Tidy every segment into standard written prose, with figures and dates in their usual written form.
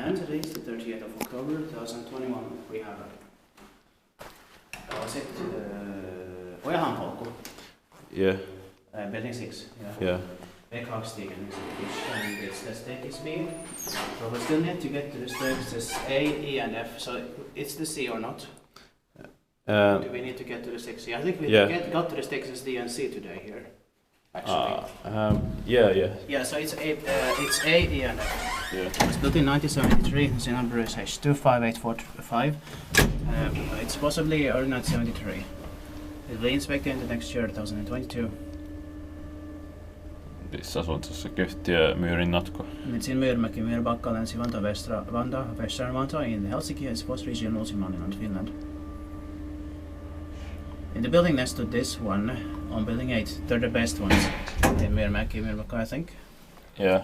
And today is the 30th of October 2021. We have was it Ojahaanpolku? Yeah. Building 6. Yeah. Väghagsstigen, and it's the stake is B. So we still need to get to the stakes A, E, and F. So it's the C or not? Do we need to get to the 6? I think we got to the stakes D and C today here. Actually. Yeah. So it's A, E, and F. Yeah. It's built in 1973. The number is H25845. It's possibly early 1973. It will be inspected in the next year, 2022. Missä asunnossa yhtiö Myyrmäki? It's in Myyrmäki, Myyrmäki, Länsi-Vantaa, Vantaa, Western Vantaa in Helsinki, Espoo region, Ojahaanpolku, Finland. In the building next to this one, on building 8, they're the best ones in Myyrmäki, I think. Yeah.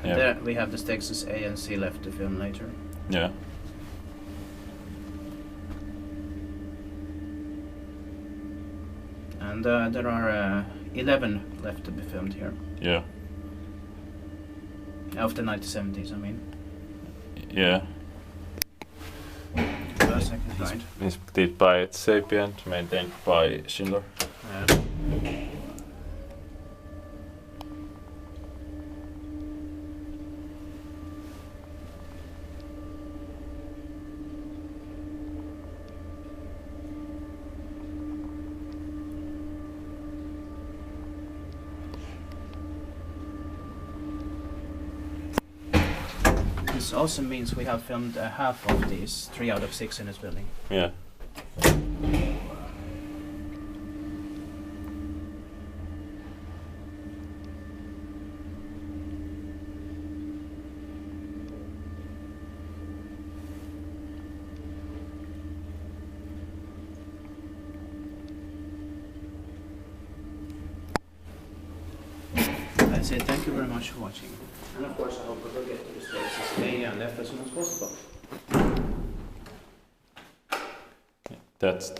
There we have the stakes A and C left to film later. Yeah. And there are 11 left to be filmed here. Yeah. Of the 1970s, I mean. Yeah. First, second, right. Inspected by Sapient, maintained by Schindler. This also means we have filmed half of these, 3 out of 6 in this building. Yeah. That's it. Thank you very much for watching. And of course, I hope we will get to the spaces A and F as soon as possible. That's